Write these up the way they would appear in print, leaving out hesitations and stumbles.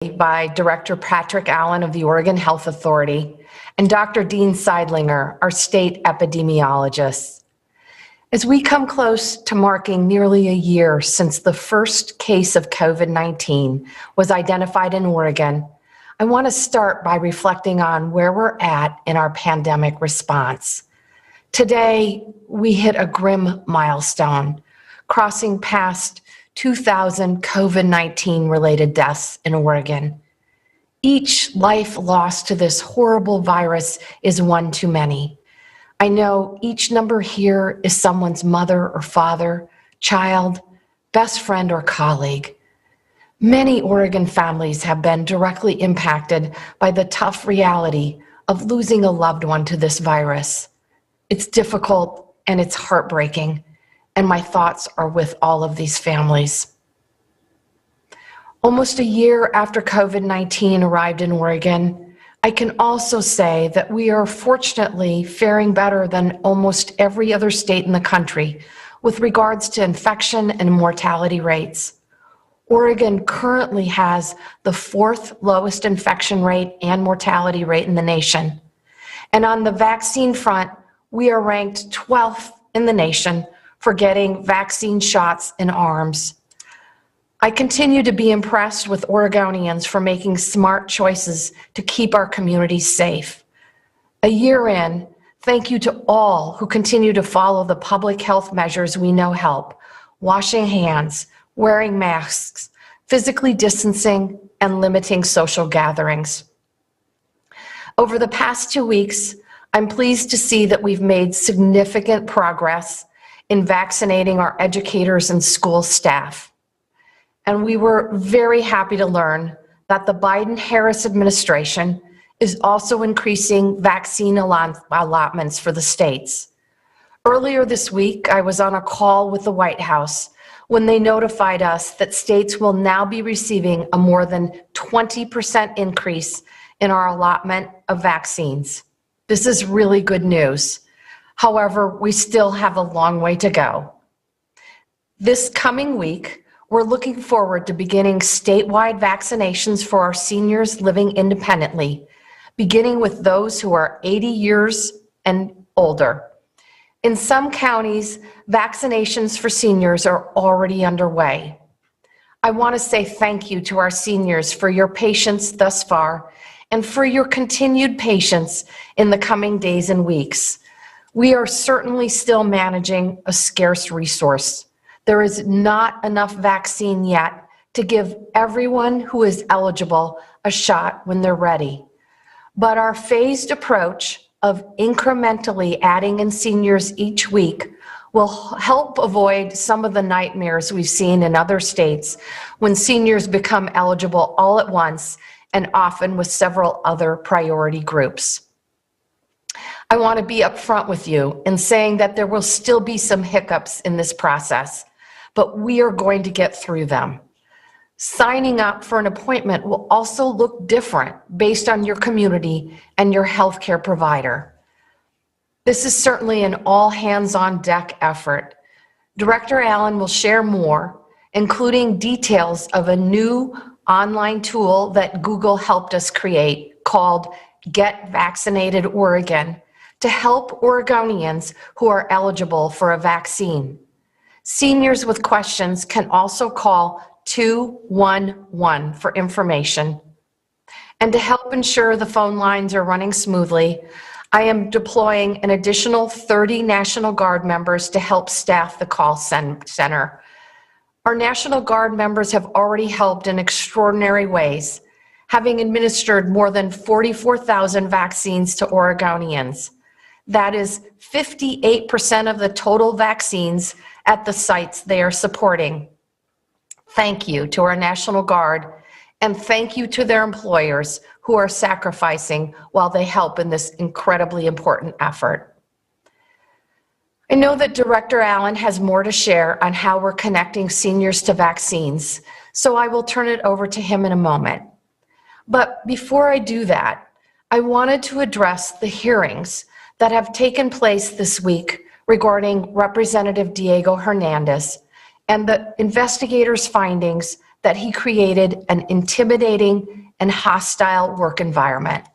by Director Patrick Allen of the Oregon Health Authority and Dr. Dean Seidlinger, our state epidemiologist. As we come close to marking nearly a year since the first case of COVID-19 was identified in Oregon, I want to start by reflecting on where we're at in our pandemic response. Today, we hit a grim milestone, crossing past 2,000 COVID-19 related deaths in Oregon. Each life lost to this horrible virus is one too many. I know each number here is someone's mother or father, child, best friend, or colleague. Many Oregon families have been directly impacted by the tough reality of losing a loved one to this virus. It's difficult and it's heartbreaking, and my thoughts are with all of these families. Almost a year after COVID-19 arrived in Oregon, I can also say that we are fortunately faring better than almost every other state in the country with regards to infection and mortality rates. Oregon currently has the 4th lowest infection rate and mortality rate in the nation. And on the vaccine front, we are ranked 12th in the nation for getting vaccine shots in arms. I continue to be impressed with Oregonians for making smart choices to keep our communities safe. A year in, thank you to all who continue to follow the public health measures we know help: washing hands, wearing masks, physically distancing, and limiting social gatherings. Over the past 2 weeks, I'm pleased to see that we've made significant progress in vaccinating our educators and school staff. And we were very happy to learn that the Biden-Harris administration is also increasing vaccine allotments for the states. Earlier this week, I was on a call with the White House when they notified us that states will now be receiving a more than 20% increase in our allotment of vaccines. This is really good news. However, we still have a long way to go. This coming week, we're looking forward to beginning statewide vaccinations for our seniors living independently, beginning with those who are 80 years and older. In some counties, vaccinations for seniors are already underway. I want to say thank you to our seniors for your patience thus far and for your continued patience in the coming days and weeks. We are certainly still managing a scarce resource. There is not enough vaccine yet to give everyone who is eligible a shot when they're ready. But our phased approach of incrementally adding in seniors each week will help avoid some of the nightmares we've seen in other states when seniors become eligible all at once and often with several other priority groups. I want to be upfront with you in saying that there will still be some hiccups in this process, but we are going to get through them. Signing up for an appointment will also look different based on your community and your healthcare provider. This is certainly an all-hands-on-deck effort. Director Allen will share more, including details of a new online tool that Google helped us create called Get Vaccinated Oregon to help Oregonians who are eligible for a vaccine. Seniors with questions can also call 211 for information. And to help ensure the phone lines are running smoothly, I am deploying an additional 30 National Guard members to help staff the call center. Our National Guard members have already helped in extraordinary ways, having administered more than 44,000 vaccines to Oregonians. That is 58% of the total vaccines at the sites they are supporting. Thank you to our National Guard, and thank you to their employers who are sacrificing while they help in this incredibly important effort. I know that Director Allen has more to share on how we're connecting seniors to vaccines, so I will turn it over to him in a moment. But before I do that, I wanted to address the hearings that have taken place this week regarding Representative Diego Hernandez and the investigators' findings that he created an intimidating and hostile work environment.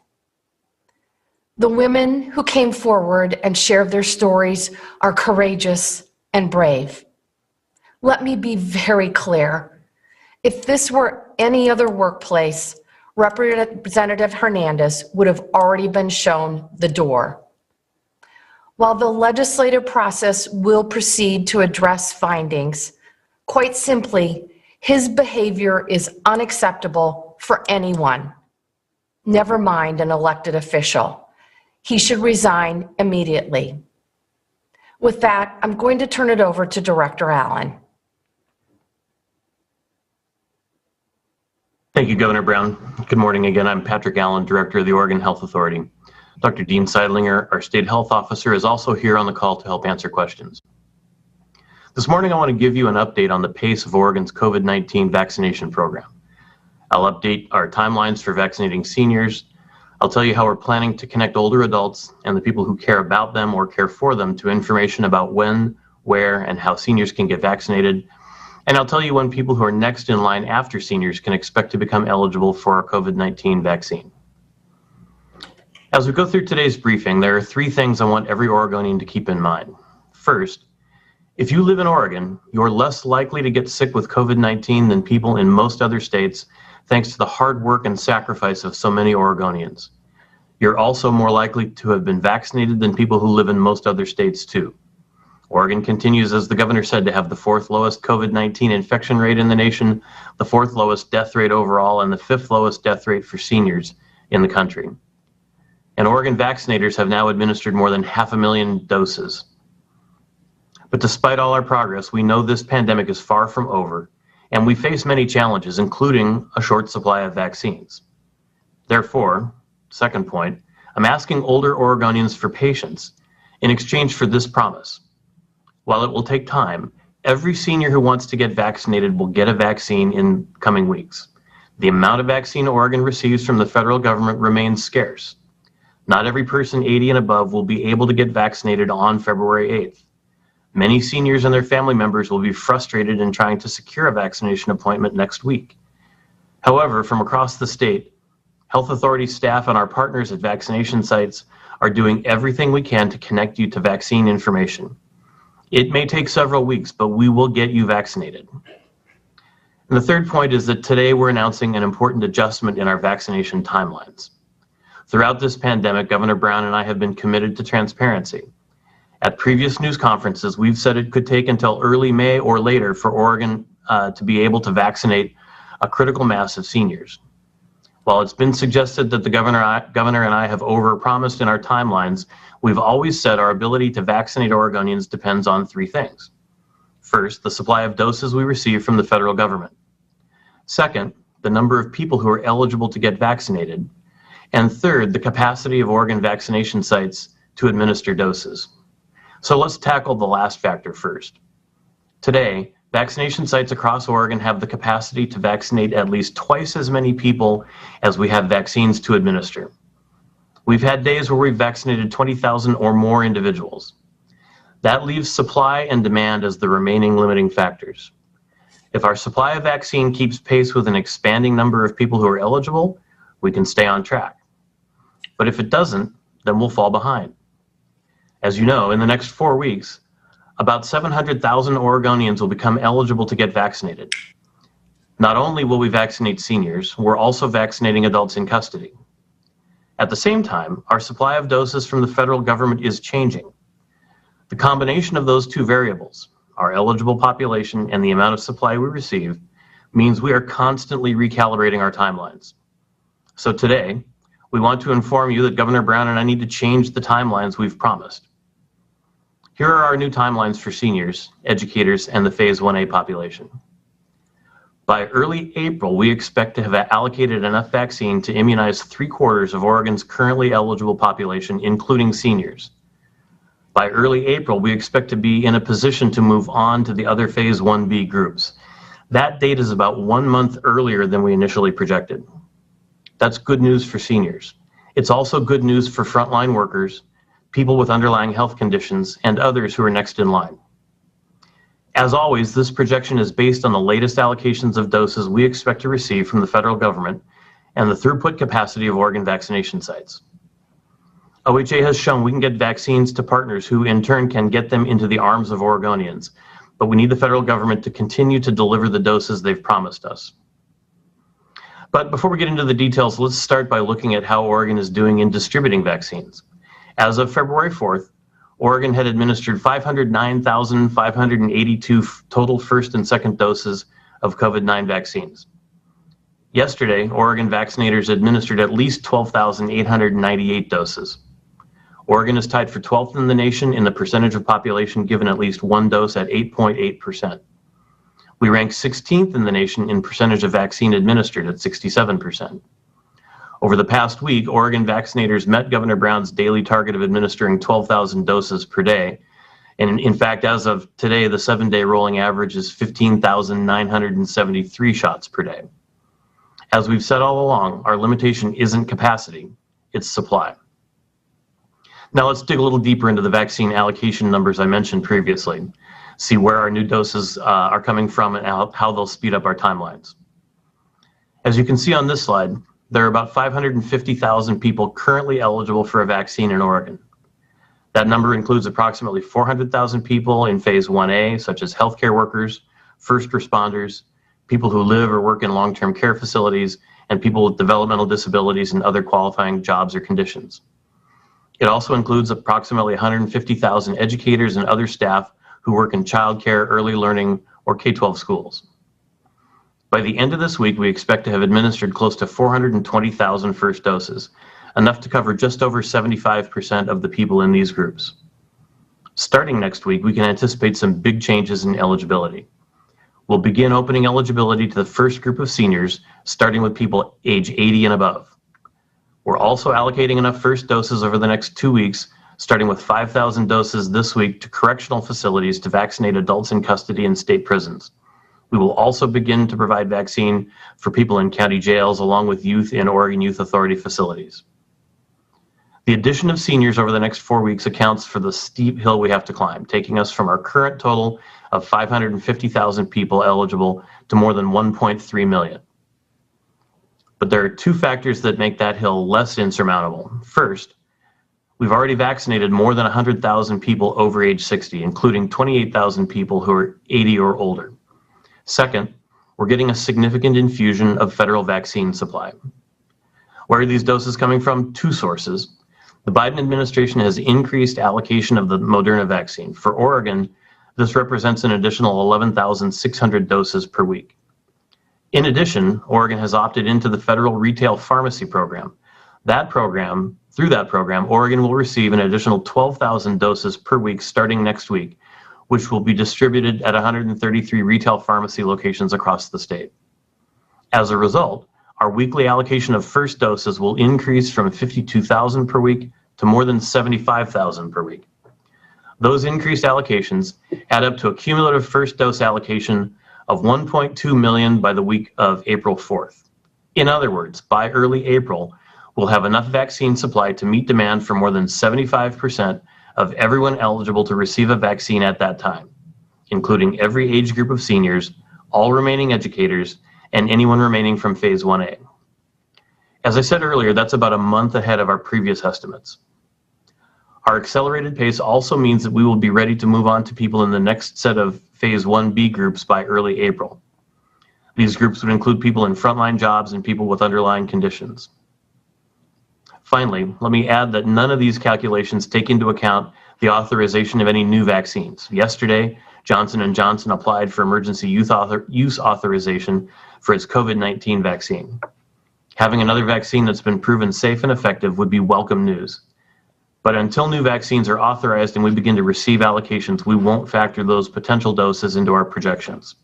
The women who came forward and shared their stories are courageous and brave. Let me be very clear. If this were any other workplace, Representative Hernandez would have already been shown the door. While the legislative process will proceed to address findings, quite simply, his behavior is unacceptable for anyone, never mind an elected official. He should resign immediately. With that, I'm going to turn it over to Director Allen. Thank you, Governor Brown. Good morning again. I'm Patrick Allen, Director of the Oregon Health Authority. Dr. Dean Seidlinger, our State Health Officer, is also here on the call to help answer questions. This morning, I want to give you an update on the pace of Oregon's COVID-19 vaccination program. I'll update our timelines for vaccinating seniors. I'll tell you how we're planning to connect older adults and the people who care about them or care for them to information about when, where, and how seniors can get vaccinated. And I'll tell you when people who are next in line after seniors can expect to become eligible for our COVID-19 vaccine. As we go through today's briefing, there are three things I want every Oregonian to keep in mind. First, if you live in Oregon, you're less likely to get sick with COVID-19 than people in most other states, thanks to the hard work and sacrifice of so many Oregonians. You're also more likely to have been vaccinated than people who live in most other states too. Oregon continues, as the governor said, to have the fourth lowest COVID-19 infection rate in the nation, the fourth lowest death rate overall, and the fifth lowest death rate for seniors in the country. And Oregon vaccinators have now administered more than 500,000 doses. But despite all our progress, we know this pandemic is far from over, and we face many challenges, including a short supply of vaccines. Therefore, second point, I'm asking older Oregonians for patience in exchange for this promise. While it will take time, every senior who wants to get vaccinated will get a vaccine in coming weeks. The amount of vaccine Oregon receives from the federal government remains scarce. Not every person 80 and above will be able to get vaccinated on February 8th. Many seniors and their family members will be frustrated in trying to secure a vaccination appointment next week. However, from across the state, health authority staff and our partners at vaccination sites are doing everything we can to connect you to vaccine information. It may take several weeks, but we will get you vaccinated. And the third point is that today we're announcing an important adjustment in our vaccination timelines. Throughout this pandemic, Governor Brown and I have been committed to transparency. At previous news conferences, we've said it could take until early May or later for Oregon to be able to vaccinate a critical mass of seniors. While it's been suggested that the governor and I have overpromised in our timelines, we've always said our ability to vaccinate Oregonians depends on three things. First, the supply of doses we receive from the federal government. Second, the number of people who are eligible to get vaccinated. And third, the capacity of Oregon vaccination sites to administer doses. So let's tackle the last factor first. Today, vaccination sites across Oregon have the capacity to vaccinate at least twice as many people as we have vaccines to administer. We've had days where we've vaccinated 20,000 or more individuals. That leaves supply and demand as the remaining limiting factors. If our supply of vaccine keeps pace with an expanding number of people who are eligible, we can stay on track. But if it doesn't, then we'll fall behind. As you know, in the next 4 weeks, about 700,000 Oregonians will become eligible to get vaccinated. Not only will we vaccinate seniors, we're also vaccinating adults in custody. At the same time, our supply of doses from the federal government is changing. The combination of those two variables, our eligible population and the amount of supply we receive, means we are constantly recalibrating our timelines. So today, we want to inform you that Governor Brown and I need to change the timelines we've promised. Here are our new timelines for seniors, educators, and the Phase 1A population. By early April, we expect to have allocated enough vaccine to immunize 3/4 of Oregon's currently eligible population, including seniors. By early April, we expect to be in a position to move on to the other Phase 1B groups. That date is about 1 month earlier than we initially projected. That's good news for seniors. It's also good news for frontline workers, people with underlying health conditions, and others who are next in line. As always, this projection is based on the latest allocations of doses we expect to receive from the federal government and the throughput capacity of Oregon vaccination sites. OHA has shown we can get vaccines to partners who in turn can get them into the arms of Oregonians, but we need the federal government to continue to deliver the doses they've promised us. But before we get into the details, let's start by looking at how Oregon is doing in distributing vaccines. As of February 4th, Oregon had administered 509,582 total first and second doses of COVID-19 vaccines. Yesterday, Oregon vaccinators administered at least 12,898 doses. Oregon is tied for 12th in the nation in the percentage of population given at least one dose at 8.8%. We rank 16th in the nation in percentage of vaccine administered at 67%. Over the past week, Oregon vaccinators met Governor Brown's daily target of administering 12,000 doses per day. And in fact, as of today, the 7-day rolling average is 15,973 shots per day. As we've said all along, our limitation isn't capacity, it's supply. Now let's dig a little deeper into the vaccine allocation numbers I mentioned previously, see where our new doses are coming from and how they'll speed up our timelines. As you can see on this slide, there are about 550,000 people currently eligible for a vaccine in Oregon. That number includes approximately 400,000 people in Phase 1A, such as healthcare workers, first responders, people who live or work in long-term care facilities, and people with developmental disabilities and other qualifying jobs or conditions. It also includes approximately 150,000 educators and other staff who work in childcare, early learning, or K-12 schools. By the end of this week, we expect to have administered close to 420,000 first doses, enough to cover just over 75% of the people in these groups. Starting next week, we can anticipate some big changes in eligibility. We'll begin opening eligibility to the first group of seniors, starting with people age 80 and above. We're also allocating enough first doses over the next 2 weeks, starting with 5,000 doses this week to correctional facilities to vaccinate adults in custody in state prisons. We will also begin to provide vaccine for people in county jails along with youth in Oregon Youth Authority facilities. The addition of seniors over the next 4 weeks accounts for the steep hill we have to climb, taking us from our current total of 550,000 people eligible to more than 1.3 million. But there are two factors that make that hill less insurmountable. First, we've already vaccinated more than 100,000 people over age 60, including 28,000 people who are 80 or older. Second, we're getting a significant infusion of federal vaccine supply. Where are these doses coming from? Two sources. The Biden administration has increased allocation of the Moderna vaccine. For Oregon, this represents an additional 11,600 doses per week. In addition, Oregon has opted into the federal retail pharmacy program. Through that program, Oregon will receive an additional 12,000 doses per week starting next week, which will be distributed at 133 retail pharmacy locations across the state. As a result, our weekly allocation of first doses will increase from 52,000 per week to more than 75,000 per week. Those increased allocations add up to a cumulative first dose allocation of 1.2 million by the week of April 4th. In other words, by early April, we'll have enough vaccine supply to meet demand for more than 75% of everyone eligible to receive a vaccine at that time, including every age group of seniors, all remaining educators, and anyone remaining from Phase 1A. As I said earlier, that's about a month ahead of our previous estimates. Our accelerated pace also means that we will be ready to move on to people in the next set of Phase 1B groups by early April. These groups would include people in frontline jobs and people with underlying conditions. Finally, let me add that none of these calculations take into account the authorization of any new vaccines. Yesterday, Johnson & Johnson applied for emergency use authorization for its COVID-19 vaccine. Having another vaccine that's been proven safe and effective would be welcome news. But until new vaccines are authorized and we begin to receive allocations, we won't factor those potential doses into our projections.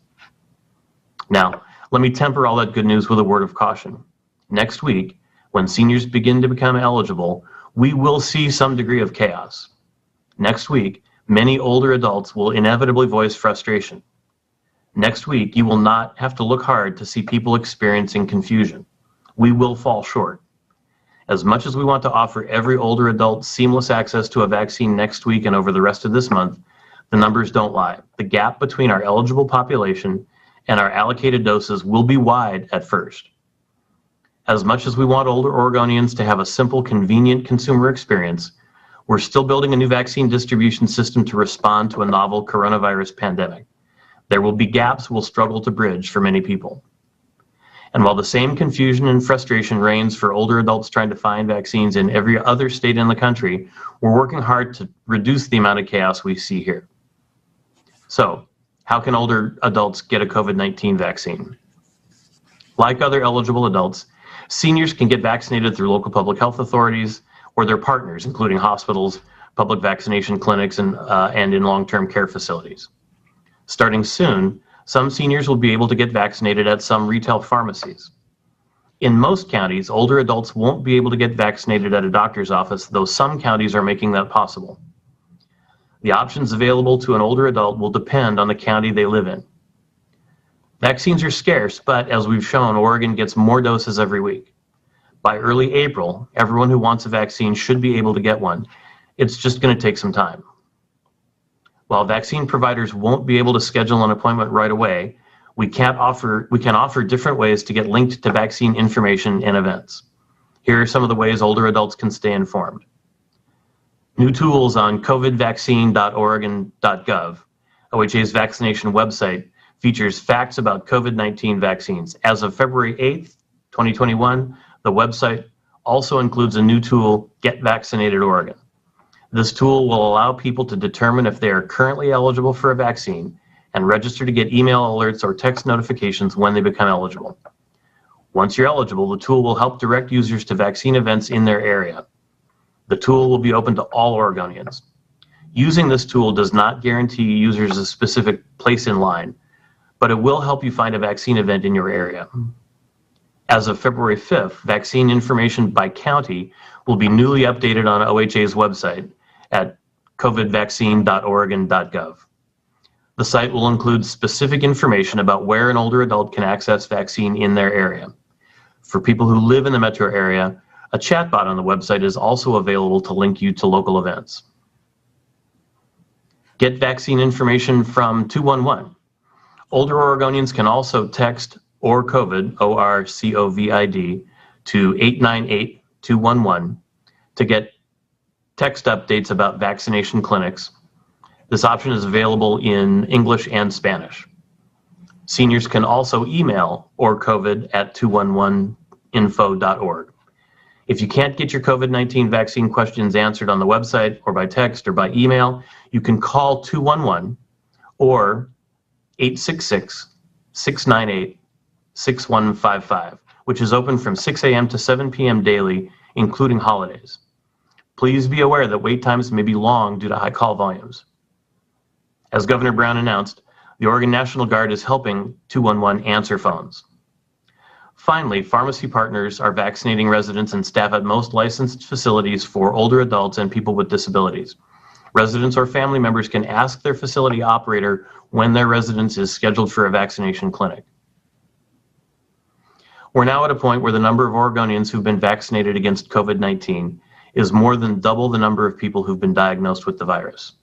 Now, let me temper all that good news with a word of caution. Next week, when seniors begin to become eligible, we will see some degree of chaos. Next week, many older adults will inevitably voice frustration. Next week, you will not have to look hard to see people experiencing confusion. We will fall short. As much as we want to offer every older adult seamless access to a vaccine next week and over the rest of this month, The numbers don't lie. The gap between our eligible population and our allocated doses will be wide at first. As much as we want older Oregonians to have a simple, convenient consumer experience, we're still building a new vaccine distribution system to respond to a novel coronavirus pandemic. There will be gaps we'll struggle to bridge for many people. And while the same confusion and frustration reigns for older adults trying to find vaccines in every other state in the country, we're working hard to reduce the amount of chaos we see here. So, how can older adults get a COVID-19 vaccine? Like other eligible adults, seniors can get vaccinated through local public health authorities or their partners, including hospitals, public vaccination clinics, and in long-term care facilities. Starting soon, some seniors will be able to get vaccinated at some retail pharmacies. In most counties, older adults won't be able to get vaccinated at a doctor's office, though some counties are making that possible. The options available to an older adult will depend on the county they live in. Vaccines are scarce, but as we've shown, Oregon gets more doses every week. By early April, everyone who wants a vaccine should be able to get one. It's just going to take some time. While vaccine providers won't be able to schedule an appointment right away, we can offer different ways to get linked to vaccine information and events. Here are some of the ways older adults can stay informed. New tools on covidvaccine.oregon.gov. OHA's vaccination website features facts about COVID-19 vaccines. As of February 8th, 2021, the website also includes a new tool, Get Vaccinated Oregon. This tool will allow people to determine if they are currently eligible for a vaccine and register to get email alerts or text notifications when they become eligible. Once you're eligible, the tool will help direct users to vaccine events in their area. The tool will be open to all Oregonians. Using this tool does not guarantee users a specific place in line, but it will help you find a vaccine event in your area. As of February 5th, vaccine information by county will be newly updated on OHA's website at covidvaccine.oregon.gov. The site will include specific information about where an older adult can access vaccine in their area. For people who live in the metro area, a chatbot on the website is also available to link you to local events. Get vaccine information from 211. Older Oregonians can also text or COVID, ORCOVID, to 898-211 to get text updates about vaccination clinics. This option is available in English and Spanish. Seniors can also email or COVID at 211info.org. If you can't get your COVID-19 vaccine questions answered on the website or by text or by email, you can call 211 or 866-698-6155, which is open from 6 a.m. to 7 p.m. daily, including holidays. Please be aware that wait times may be long due to high call volumes. As Governor Brown announced, the Oregon National Guard is helping 211 answer phones. Finally, pharmacy partners are vaccinating residents and staff at most licensed facilities for older adults and people with disabilities. Residents or family members can ask their facility operator when their residence is scheduled for a vaccination clinic. We're now at a point where the number of Oregonians who've been vaccinated against COVID-19 is more than double the number of people who've been diagnosed with the virus.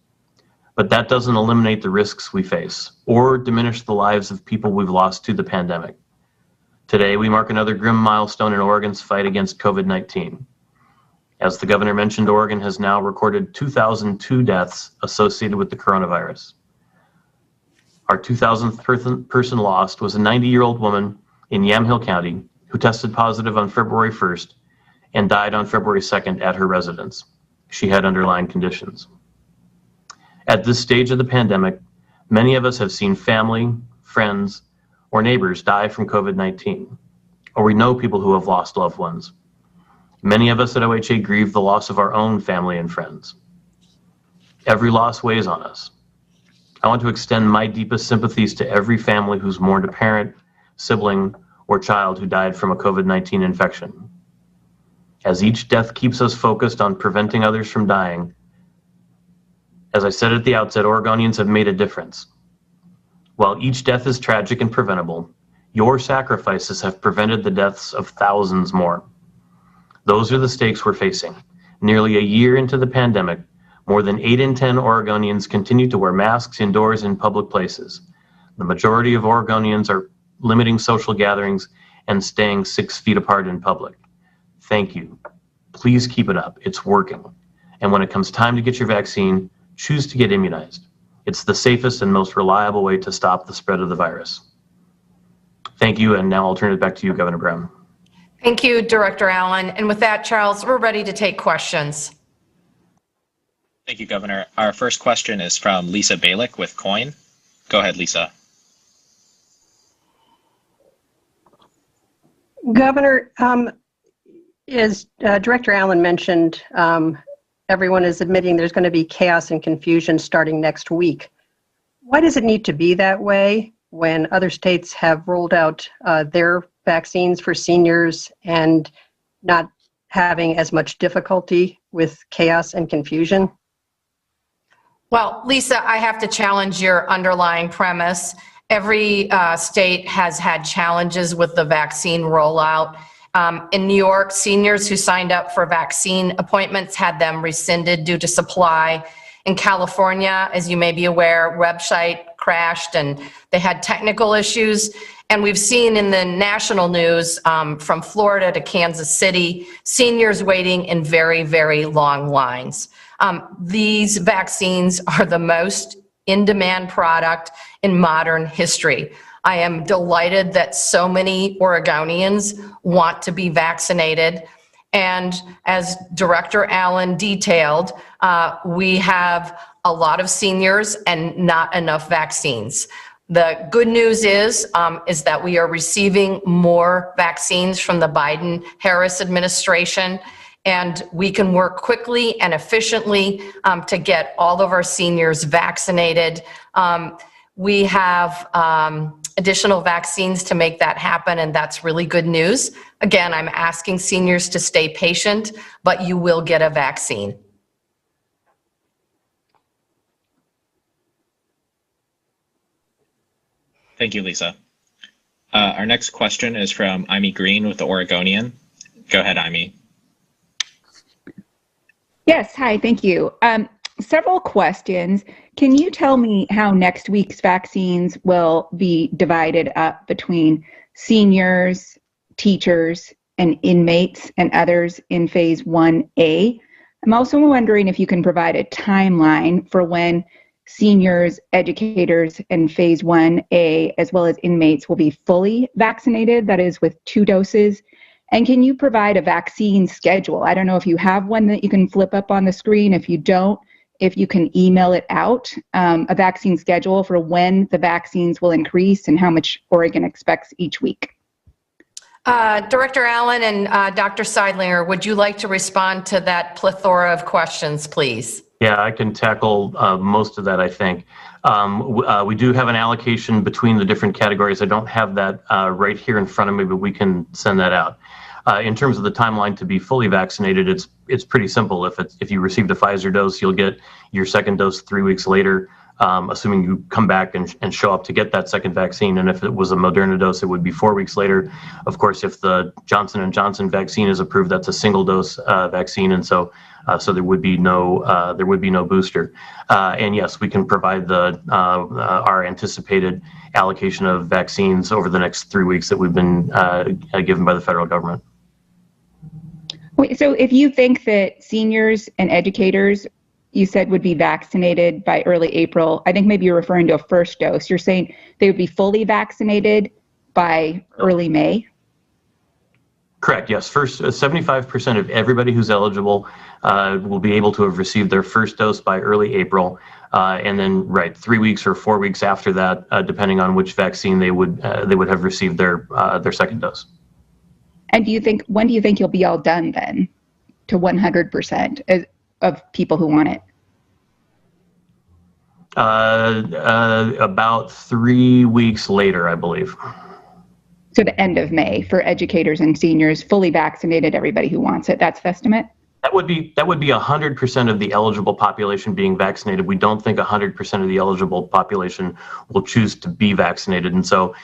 But that doesn't eliminate the risks we face or diminish the lives of people we've lost to the pandemic. Today, we mark another grim milestone in Oregon's fight against COVID-19. As the governor mentioned, Oregon has now recorded 2,002 deaths associated with the coronavirus. Our 2,000th person lost was a 90-year-old woman in Yamhill County who tested positive on February 1st and died on February 2nd at her residence. She had underlying conditions. At this stage of the pandemic, many of us have seen family, friends, or neighbors die from COVID-19, or we know people who have lost loved ones. Many of us at OHA grieve the loss of our own family and friends. Every loss weighs on us. I want to extend my deepest sympathies to every family who's mourned a parent, sibling, or child who died from a COVID-19 infection. As each death keeps us focused on preventing others from dying, as I said at the outset, Oregonians have made a difference. While each death is tragic and preventable, your sacrifices have prevented the deaths of thousands more. Those are the stakes we're facing. Nearly a year into the pandemic, More than 8 in 10 Oregonians continue to wear masks indoors in public places. The majority of Oregonians are limiting social gatherings and staying 6 feet apart in public. Thank you. Please keep it up. It's working. And when it comes time to get your vaccine, choose to get immunized. It's the safest and most reliable way to stop the spread of the virus. Thank you, and now I'll turn it back to you, Governor Brown. Thank you, Director Allen. And with that, Charles, we're ready to take questions. Thank you, Governor. Our first question is from Lisa Balick with COIN. Go ahead, Lisa. Governor, as Director Allen mentioned, everyone is admitting there's going to be chaos and confusion starting next week. Why does it need to be that way when other states have rolled out their vaccines for seniors and not having as much difficulty with chaos and confusion? Well, Lisa, I have to challenge your underlying premise. Every state has had challenges with the vaccine rollout. In New York, seniors who signed up for vaccine appointments had them rescinded due to supply. In California, as you may be aware, website crashed and they had technical issues. And we've seen in the national news from Florida to Kansas City, seniors waiting in very, very long lines. These vaccines are the most in-demand product in modern history. I am delighted that so many Oregonians want to be vaccinated. And as Director Allen detailed, we have a lot of seniors and not enough vaccines. The good news is that we are receiving more vaccines from the Biden-Harris administration, and we can work quickly and efficiently to get all of our seniors vaccinated. We have additional vaccines to make that happen, and that's really good news. Again, I'm asking seniors to stay patient, but you will get a vaccine. Thank you, Lisa. Our next question is from Amy Green with the Oregonian. Go ahead, Amy. Yes, hi, thank you. Several questions. Can you tell me how next week's vaccines will be divided up between seniors, teachers, and inmates and others in phase 1A? I'm also wondering if you can provide a timeline for when seniors, educators, and phase 1A, as well as inmates, will be fully vaccinated, that is with 2 doses. And can you provide a vaccine schedule? I don't know if you have one that you can flip up on the screen. If you don't, if you can email it out, a vaccine schedule for when the vaccines will increase and how much Oregon expects each week. Director Allen and Dr. Seidlinger, would you like to respond to that plethora of questions, please? Yeah, I can tackle most of that, I think. We do have an allocation between the different categories. I don't have that right here in front of me, but we can send that out. In terms of the timeline to be fully vaccinated, it's pretty simple. If you received a Pfizer dose, you'll get your second dose 3 weeks later, assuming you come back and show up to get that second vaccine. And if it was a Moderna dose, it would be 4 weeks later. Of course, if the Johnson & Johnson vaccine is approved, that's a single dose vaccine, and so there would be no booster. And yes, we can provide our anticipated allocation of vaccines over the next 3 weeks that we've been given by the federal government. Wait, so if you think that seniors and educators, you said, would be vaccinated by early April, I think maybe you're referring to a first dose. You're saying they would be fully vaccinated by early May? Correct, yes. First, 75% of everybody who's eligible will be able to have received their first dose by early April. And then, 3 weeks or 4 weeks after that, depending on which vaccine they would have received their second dose. And when do you think you'll be all done then to 100% of people who want it? About 3 weeks later, I believe. So the end of May for educators and seniors, fully vaccinated, everybody who wants it. That's the estimate? That would be 100% of the eligible population being vaccinated. We don't think 100% of the eligible population will choose to be vaccinated. And so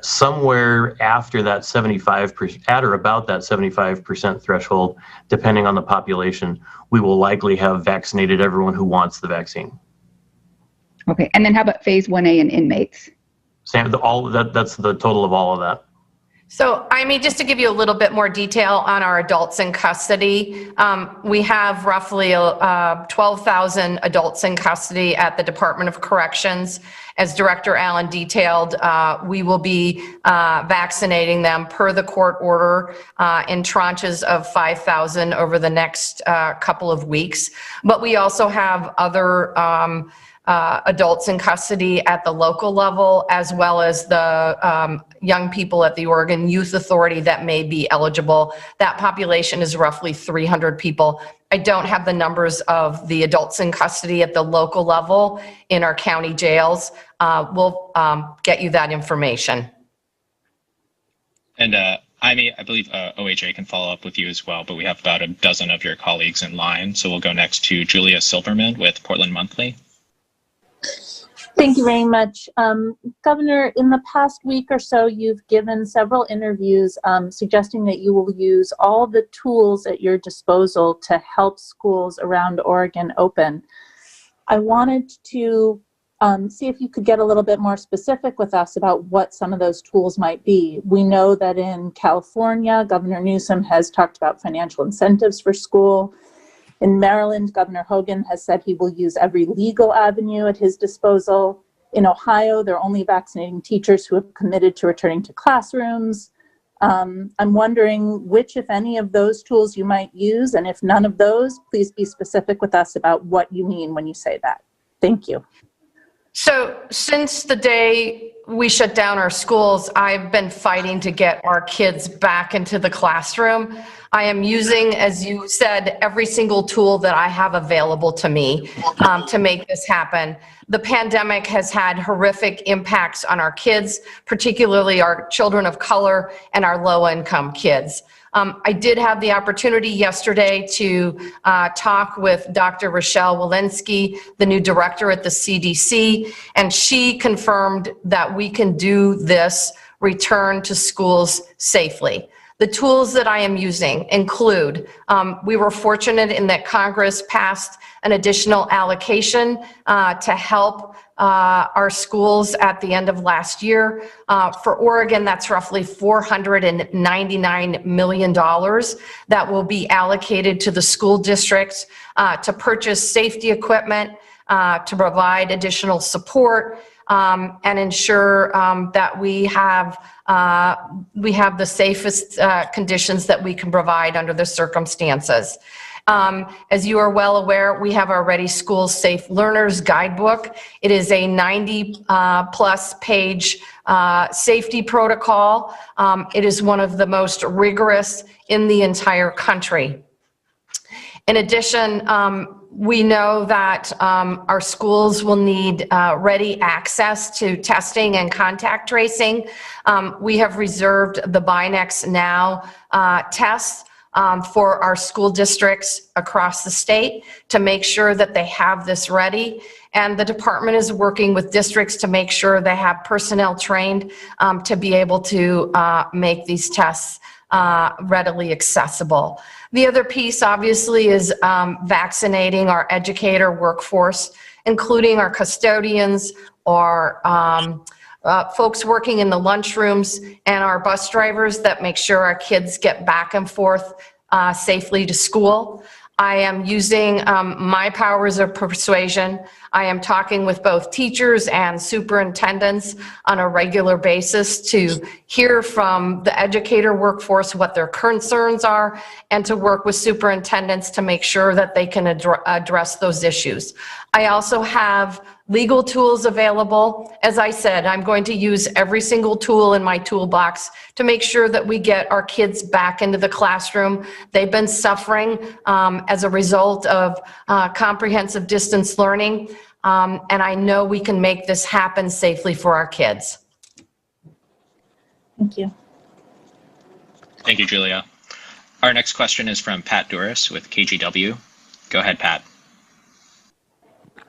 somewhere after that 75%, at or about that 75% threshold, depending on the population, we will likely have vaccinated everyone who wants the vaccine. Okay, and then how about phase 1A in inmates? Sam, that's the total of all of that. So, I mean, just to give you a little bit more detail on our adults in custody, we have roughly 12,000 adults in custody at the Department of Corrections. As Director Allen detailed, we will be vaccinating them per the court order in tranches of 5,000 over the next couple of weeks. But we also have other adults in custody at the local level, as well as the young people at the Oregon Youth Authority that may be eligible. That population is roughly 300 people. I don't have the numbers of the adults in custody at the local level in our county jails. We'll get you that information. And I believe OHA can follow up with you as well, but we have about a dozen of your colleagues in line. So we'll go next to Julia Silverman with Portland Monthly. Thank you very much. Governor, in the past week or so, you've given several interviews suggesting that you will use all the tools at your disposal to help schools around Oregon open. I wanted to see if you could get a little bit more specific with us about what some of those tools might be. We know that in California, Governor Newsom has talked about financial incentives for school. In Maryland, Governor Hogan has said he will use every legal avenue at his disposal. In Ohio, they're only vaccinating teachers who have committed to returning to classrooms. I'm wondering which, if any, of those tools you might use, and if none of those, please be specific with us about what you mean when you say that. Thank you. So since the day we shut down our schools, I've been fighting to get our kids back into the classroom. I am using, as you said, every single tool that I have available to me to make this happen. The pandemic has had horrific impacts on our kids, particularly our children of color and our low-income kids. I did have the opportunity yesterday to talk with Dr. Rochelle Walensky, the new director at the CDC, and she confirmed that we can do this return to schools safely. The tools that I am using include, we were fortunate in that Congress passed an additional allocation to help our schools at the end of last year. For Oregon, that's roughly $499 million that will be allocated to the school districts to purchase safety equipment, to provide additional support, and ensure that we have the safest conditions that we can provide under the circumstances. As you are well aware, we have our Ready Schools Safe Learners Guidebook. It is a 90-plus page safety protocol. It is one of the most rigorous in the entire country. In addition, we know that our schools will need ready access to testing and contact tracing. We have reserved the Binex Now tests for our school districts across the state to make sure that they have this ready. And the department is working with districts to make sure they have personnel trained to be able to make these tests readily accessible. The other piece, obviously, is vaccinating our educator workforce, including our custodians, our folks working in the lunchrooms, and our bus drivers that make sure our kids get back and forth safely to school. I am using my powers of persuasion. I am talking with both teachers and superintendents on a regular basis to hear from the educator workforce what their concerns are and to work with superintendents to make sure that they can address those issues. I also have legal tools available. As I said, I'm going to use every single tool in my toolbox to make sure that we get our kids back into the classroom. They've been suffering as a result of comprehensive distance learning, and I know we can make this happen safely for our kids. Thank you. Thank you, Julia. Our next question is from Pat Duras with KGW. Go ahead, Pat.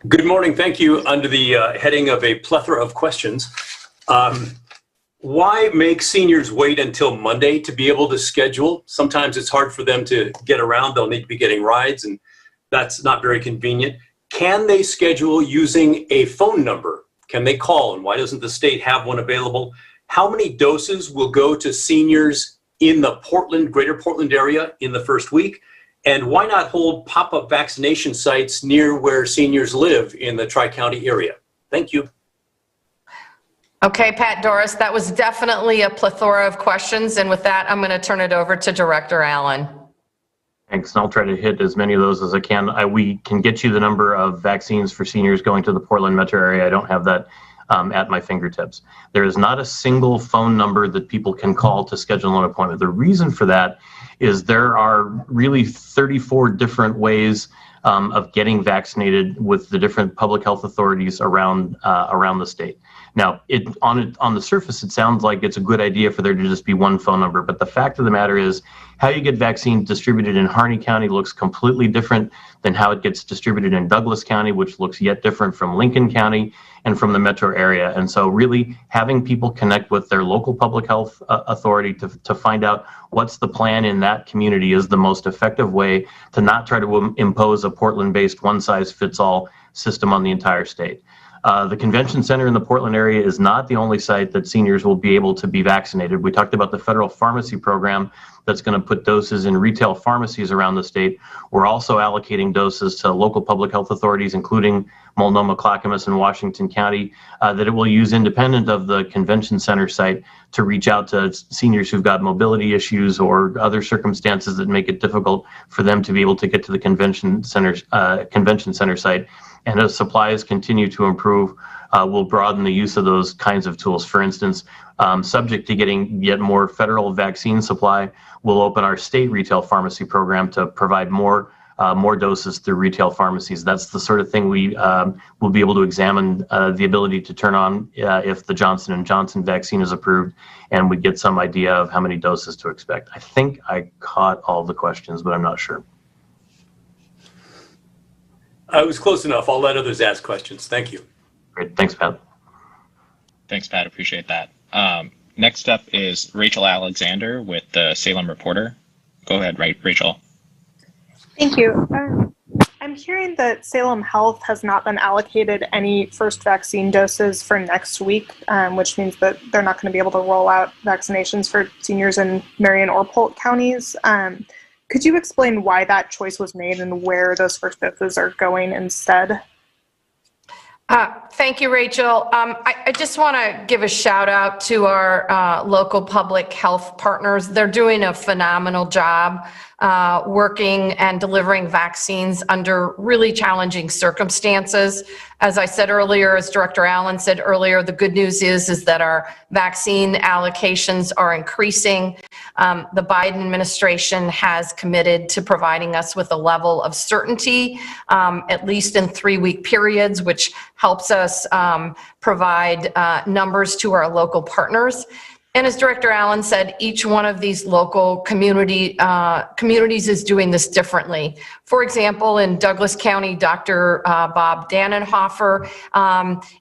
Good morning. Thank you. Under the heading of a plethora of questions, why make seniors wait until Monday to be able to schedule? Sometimes it's hard for them to get around. They'll need to be getting rides, and that's not very convenient. Can they schedule using a phone number? Can they call, and why doesn't the state have one available? How many doses will go to seniors in the greater Portland area in the first week? And why not hold pop-up vaccination sites near where seniors live in the Tri-County area? Thank you. Okay, Pat Doris, that was definitely a plethora of questions. And with that, I'm going to turn it over to Director Allen. Thanks, and I'll try to hit as many of those as I can. We can get you the number of vaccines for seniors going to the Portland metro area. I don't have that at my fingertips. There is not a single phone number that people can call to schedule an appointment. The reason for that is there are really 34 different ways of getting vaccinated with the different public health authorities around the state. Now, on the surface, it sounds like it's a good idea for there to just be one phone number, but the fact of the matter is how you get vaccines distributed in Harney County looks completely different than how it gets distributed in Douglas County, which looks yet different from Lincoln County and from the metro area. And so really having people connect with their local public health authority to find out what's the plan in that community is the most effective way to not try to impose a Portland-based one-size-fits-all system on the entire state. The convention center in the Portland area is not the only site that seniors will be able to be vaccinated. We talked about the federal pharmacy program that's going to put doses in retail pharmacies around the state. We're also allocating doses to local public health authorities, including Multnomah, Clackamas, and Washington County, that it will use independent of the convention center site to reach out to seniors who've got mobility issues or other circumstances that make it difficult for them to be able to get to the convention center site. And as supplies continue to improve, we'll broaden the use of those kinds of tools. For instance, subject to getting yet more federal vaccine supply, we'll open our state retail pharmacy program to provide more doses through retail pharmacies. That's the sort of thing we will be able to examine the ability to turn on if the Johnson & Johnson vaccine is approved, and we get some idea of how many doses to expect. I think I caught all the questions, but I'm not sure. It was close enough. I'll let others ask questions. Thank you. Great. Thanks, Pat. Thanks, Pat. Appreciate that. Next up is Rachel Alexander with the Salem Reporter. Go ahead, Rachel. Thank you. I'm hearing that Salem Health has not been allocated any first vaccine doses for next week, which means that they're not going to be able to roll out vaccinations for seniors in Marion or Polk counties. Could you explain why that choice was made and where those first doses are going instead? Thank you, Rachel. I just want to give a shout out to our local public health partners. They're doing a phenomenal job working and delivering vaccines under really challenging circumstances. As I said earlier, as Director Allen said earlier, the good news is that our vaccine allocations are increasing. The Biden administration has committed to providing us with a level of certainty, at least in 3-week periods, which helps us provide numbers to our local partners. And as Director Allen said, each one of these local communities is doing this differently. For example, in Douglas County, Dr. Bob Dannenhofer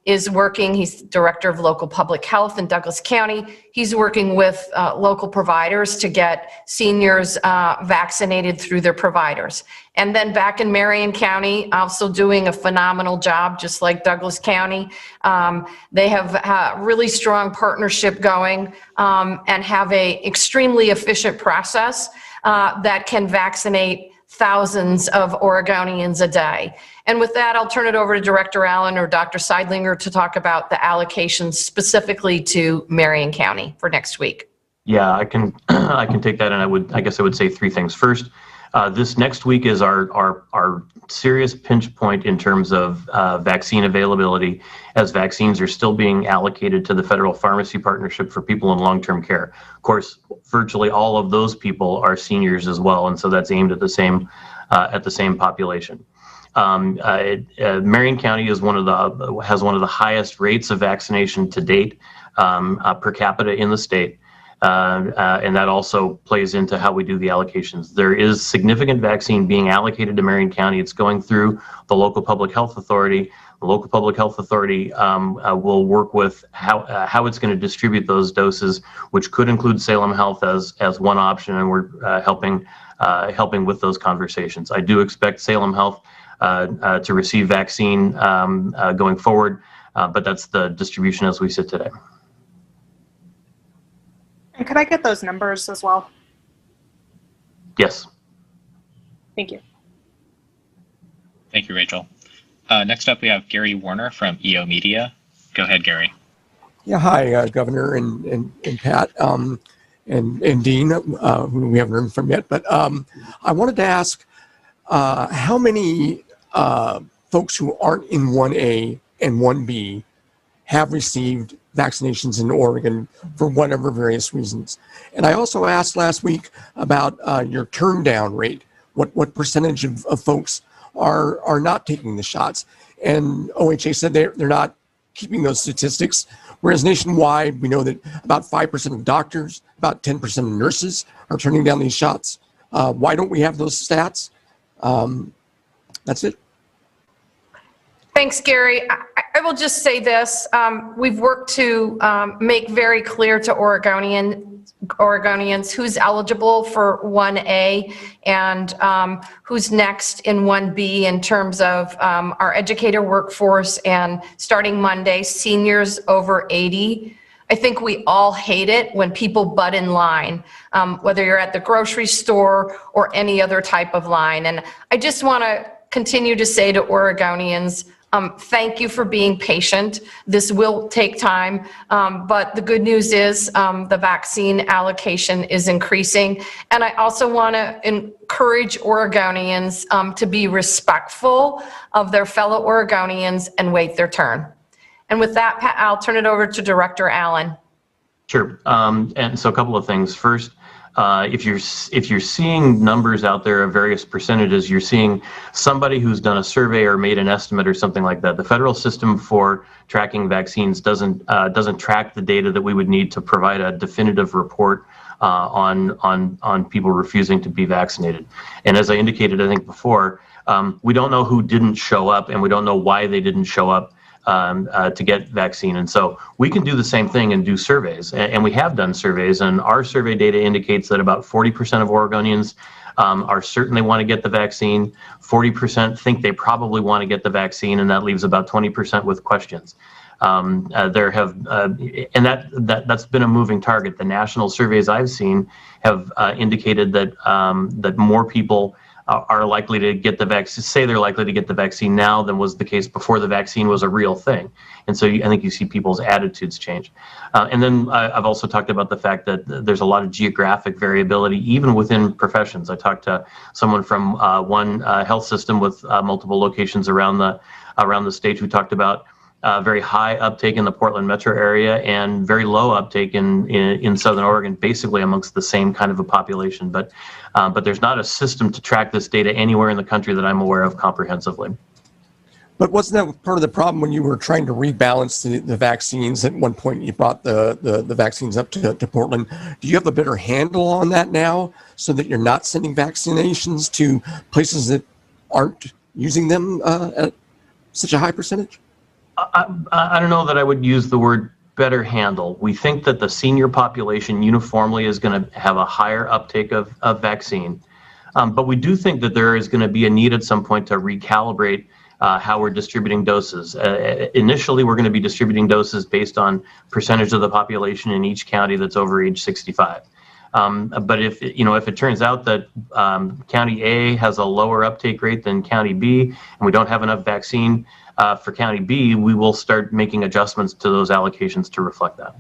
is working. He's Director of Local Public Health in Douglas County. He's working with local providers to get seniors vaccinated through their providers. And then back in Marion County, also doing a phenomenal job, just like Douglas County. They have a really strong partnership going and have an extremely efficient process that can vaccinate thousands of Oregonians a day. And with that, I'll turn it over to Director Allen or Dr. Seidlinger to talk about the allocations specifically to Marion County for next week. Yeah, I can take that, and I guess I would say 3 things. First, this next week is our serious pinch point in terms of vaccine availability, as vaccines are still being allocated to the federal pharmacy partnership for people in long-term care. Of course, virtually all of those people are seniors as well, and so that's aimed at the same population. Marion County has one of the highest rates of vaccination to date per capita in the state. And that also plays into how we do the allocations. There is significant vaccine being allocated to Marion County. It's going through the local public health authority. The local public health authority will work with how it's going to distribute those doses, which could include Salem Health as one option, and we're helping with those conversations. I do expect Salem Health to receive vaccine going forward, but that's the distribution as we sit today. And could I get those numbers as well? Yes. Thank you. Thank you, Rachel. Next up, we have Gary Warner from EO Media. Go ahead, Gary. Yeah, hi, Governor and Pat and Dean, who we haven't heard from yet. But I wanted to ask how many folks who aren't in 1A and 1B have received vaccinations in Oregon for whatever various reasons. And I also asked last week about your turn down rate. What percentage of folks are not taking the shots? And OHA said they're not keeping those statistics, whereas nationwide we know that about 5% of doctors, about 10% of nurses are turning down these shots. Why don't we have those stats? That's it. Thanks, Gary. I will just say this. We've worked to make very clear to Oregonians who's eligible for 1A and who's next in 1B in terms of our educator workforce, and starting Monday, seniors over 80. I think we all hate it when people butt in line, whether you're at the grocery store or any other type of line. And I just want to continue to say to Oregonians, thank you for being patient. This will take time, but the good news is the vaccine allocation is increasing. And I also want to encourage Oregonians to be respectful of their fellow Oregonians and wait their turn. And with that, Pat, I'll turn it over to Director Allen. Sure. And so a couple of things. First, if you're seeing numbers out there of various percentages, you're seeing somebody who's done a survey or made an estimate or something like that. The federal system for tracking vaccines doesn't track the data that we would need to provide a definitive report on people refusing to be vaccinated. And as I indicated, I think before, we don't know who didn't show up, and we don't know why they didn't show up to get vaccine. And so we can do the same thing and do surveys. And we have done surveys, and our survey data indicates that about 40% of Oregonians are certain they want to get the vaccine. 40% think they probably want to get the vaccine, and that leaves about 20% with questions. And that's been a moving target. The national surveys I've seen have indicated that that more people are likely to get the vaccine, say they're likely to get the vaccine now than was the case before the vaccine was a real thing. And so I think you see people's attitudes change. And then I've also talked about the fact that there's a lot of geographic variability, even within professions. I talked to someone from one health system with multiple locations around the state who talked about very high uptake in the Portland metro area and very low uptake in Southern Oregon, basically amongst the same kind of a population. But there's not a system to track this data anywhere in the country that I'm aware of comprehensively. But wasn't that part of the problem when you were trying to rebalance the vaccines? At one point, you brought the vaccines up to Portland. Do you have a better handle on that now so that you're not sending vaccinations to places that aren't using them at such a high percentage? I don't know that I would use the word better handle. We think that the senior population uniformly is going to have a higher uptake of vaccine. But we do think that there is going to be a need at some point to recalibrate how we're distributing doses. Initially, we're going to be distributing doses based on percentage of the population in each county that's over age 65. But if it turns out that County A has a lower uptake rate than County B, and we don't have enough vaccine for County B, we will start making adjustments to those allocations to reflect that.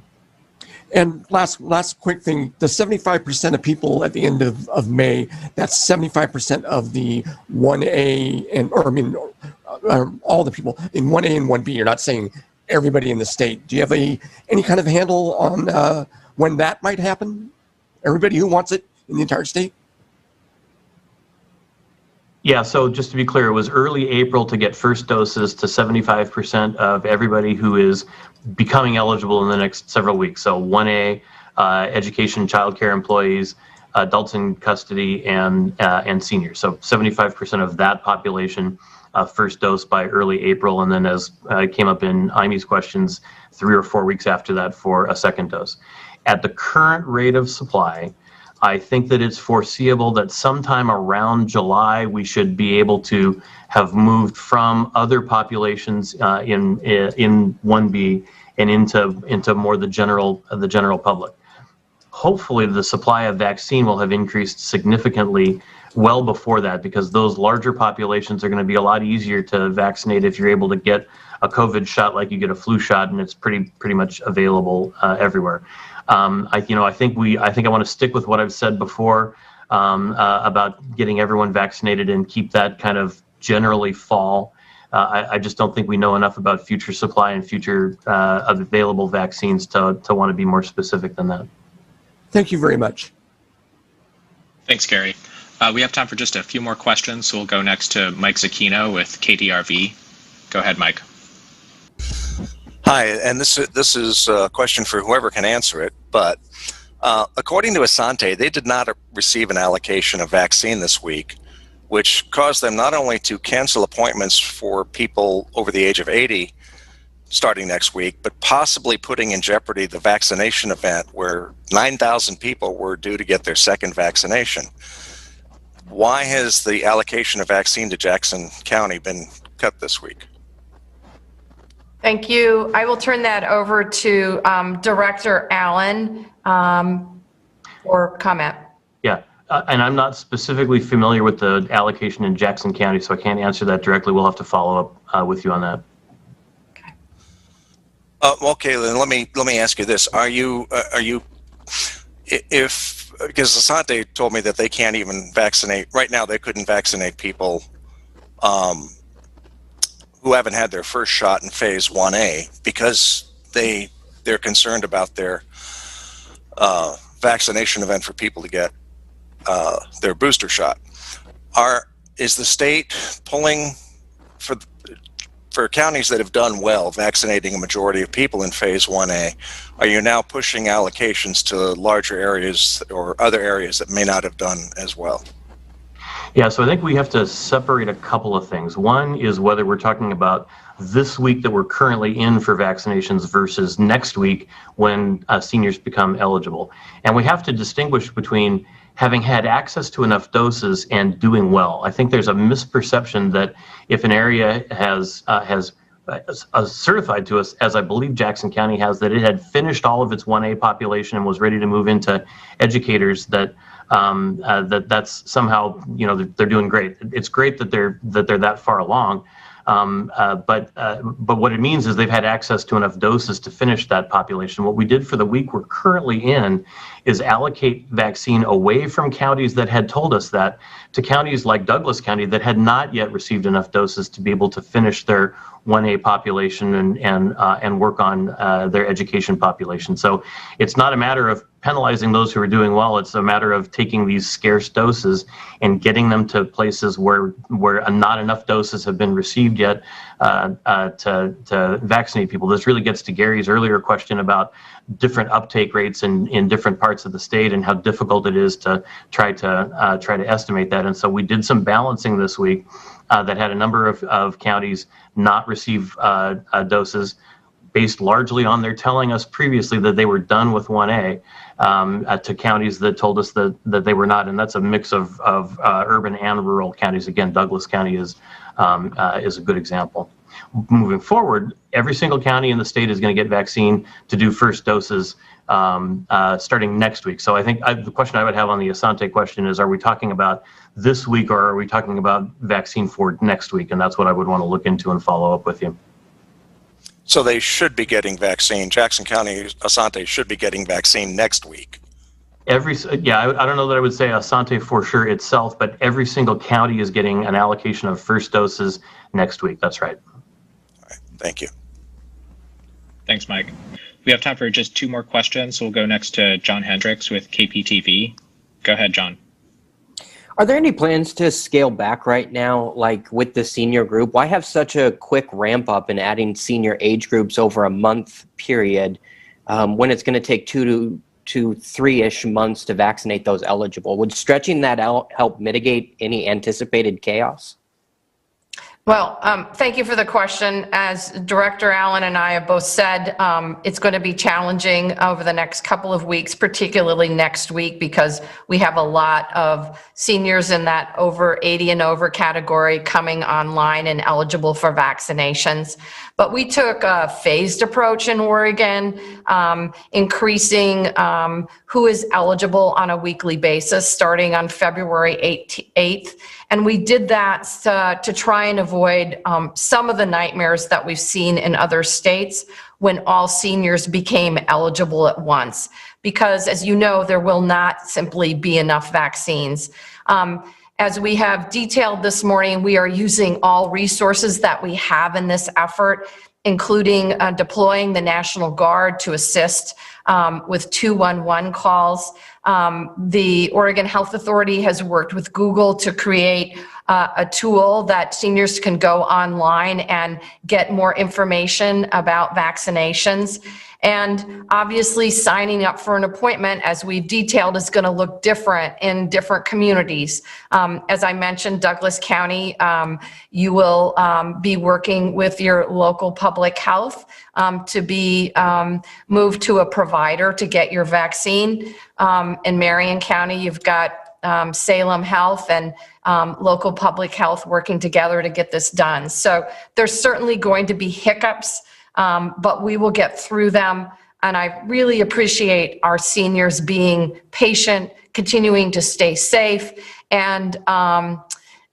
And last quick thing, the 75% of people at the end of May, that's 75% of the 1A all the people in 1A and 1B. You're not saying everybody in the state. Do you have any kind of handle on when that might happen? Everybody who wants it in the entire state? Yeah, so just to be clear, it was early April to get first doses to 75% of everybody who is becoming eligible in the next several weeks. So 1A education, childcare employees, adults in custody, and seniors. So 75% of that population first dose by early April, and then as came up in Imy's questions, 3 or 4 weeks after that for a second dose. At the current rate of supply, I think that it's foreseeable that sometime around July we should be able to have moved from other populations in 1B and into more the general public. Hopefully the supply of vaccine will have increased significantly well before that, because those larger populations are going to be a lot easier to vaccinate if you're able to get a COVID shot like you get a flu shot, and it's pretty much available everywhere. I think I want to stick with what I've said before about getting everyone vaccinated and keep that kind of generally fall. I just don't think we know enough about future supply and future available vaccines to want to be more specific than that. Thank you very much. Thanks, Gary. We have time for just a few more questions, so we'll go next to Mike Zucchino with KDRV. Go ahead, Mike. Hi, and this is a question for whoever can answer it, but according to Asante, they did not receive an allocation of vaccine this week, which caused them not only to cancel appointments for people over the age of 80 starting next week, but possibly putting in jeopardy the vaccination event where 9,000 people were due to get their second vaccination. Why has the allocation of vaccine to Jackson County been cut this week? Thank you. I will turn that over to Director Allen for comment. Yeah, and I'm not specifically familiar with the allocation in Jackson County, so I can't answer that directly. We'll have to follow up with you on that. Okay, then let me ask you this: Are you because Asante told me that they can't even vaccinate right now. They couldn't vaccinate people who haven't had their first shot in phase 1A because they're concerned about their vaccination event for people to get their booster shot. Is the state pulling for counties that have done well, vaccinating a majority of people in phase 1A, are you now pushing allocations to larger areas or other areas that may not have done as well? Yeah, so I think we have to separate a couple of things. One is whether we're talking about this week that we're currently in for vaccinations versus next week when seniors become eligible. And we have to distinguish between having had access to enough doses and doing well. I think there's a misperception that if an area has certified to us, as I believe Jackson County has, that it had finished all of its 1A population and was ready to move into educators, that that's somehow, they're doing great. It's great that they're that far along. But what it means is they've had access to enough doses to finish that population. What we did for the week we're currently in is allocate vaccine away from counties that had told us that to counties like Douglas County that had not yet received enough doses to be able to finish their 1A population and work on their education population. So it's not a matter of penalizing those who are doing well. It's a matter of taking these scarce doses and getting them to places where not enough doses have been received yet to vaccinate people. This really gets to Gary's earlier question about different uptake rates in different parts of the state and how difficult it is to try to estimate that. And so we did some balancing this week that had a number of counties not receive doses based largely on their telling us previously that they were done with 1A, to counties that told us that they were not. And that's a mix of urban and rural counties. Again, Douglas County is a good example. Moving forward, every single county in the state is going to get vaccine to do first doses starting next week. So I think the question I would have on the Asante question is, are we talking about this week or are we talking about vaccine for next week? And that's what I would want to look into and follow up with you. So they should be getting vaccine. Jackson County, Asante should be getting vaccine next week. I don't know that I would say Asante for sure itself, but every single county is getting an allocation of first doses next week. That's right. All right. Thank you. Thanks, Mike. We have time for just 2 more questions. So we'll go next to John Hendricks with KPTV. Go ahead, John. Are there any plans to scale back right now, like with the senior group? Why have such a quick ramp up in adding senior age groups over a month period when it's going to take 2 to 3-ish months to vaccinate those eligible. Would stretching that out help mitigate any anticipated chaos? Well, thank you for the question. As Director Allen and I have both said, it's going to be challenging over the next couple of weeks, particularly next week, because we have a lot of seniors in that over 80 and over category coming online and eligible for vaccinations. But we took a phased approach in Oregon, increasing who is eligible on a weekly basis starting on February 8th. And we did that to try and avoid some of the nightmares that we've seen in other states when all seniors became eligible at once. Because as you know, there will not simply be enough vaccines. As we have detailed this morning, we are using all resources that we have in this effort, including deploying the National Guard to assist with 211 calls. The Oregon Health Authority has worked with Google to create a tool that seniors can go online and get more information about vaccinations. And obviously signing up for an appointment, as we've detailed, is going to look different in different communities. As I mentioned, Douglas County, you will be working with your local public health to be moved to a provider to get your vaccine. In Marion County, you've got Salem Health and local public health working together to get this done. So there's certainly going to be hiccups, but we will get through them. And I really appreciate our seniors being patient, continuing to stay safe, and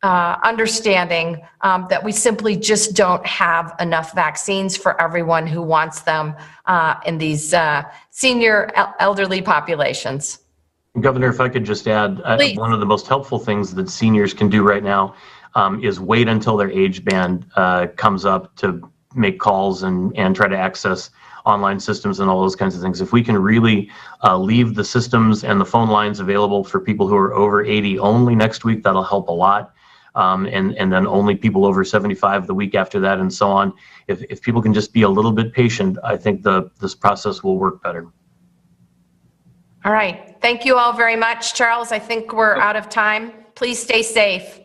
understanding that we simply just don't have enough vaccines for everyone who wants them in these senior elderly populations. Governor, if I could just add, one of the most helpful things that seniors can do right now is wait until their age band comes up to make calls and try to access online systems and all those kinds of things. If we can really leave the systems and the phone lines available for people who are over 80 only next week, that'll help a lot. And then only people over 75 the week after that, and so on. If people can just be a little bit patient, I think this process will work better. All right. Thank you all very much. Charles, I think we're out of time. Please stay safe.